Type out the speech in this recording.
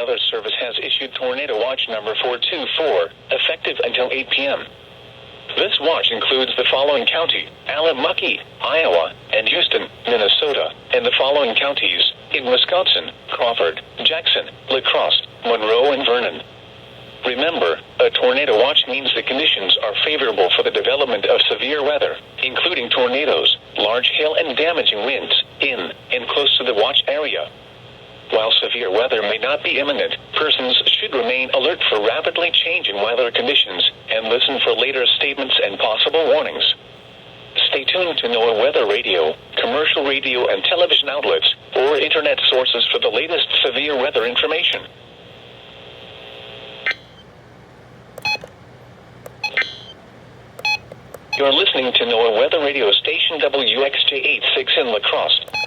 Weather Service has issued Tornado Watch number 424, effective until 8 p.m. This watch includes the following county: Alamucky, Iowa, and Houston, Minnesota, and the following counties in Wisconsin: Crawford, Jackson, La Crosse, Monroe, and Vernon. Remember, a tornado watch means the conditions are favorable for the development of severe weather, including tornadoes, large hail, and damaging winds, in and close to the watch area. While severe weather may not be imminent, persons should remain alert for rapidly changing weather conditions and listen for later statements and possible warnings. Stay tuned to NOAA Weather Radio, commercial radio and television outlets, or internet sources for the latest severe weather information. You're listening to NOAA Weather Radio Station WXJ86 in La Crosse.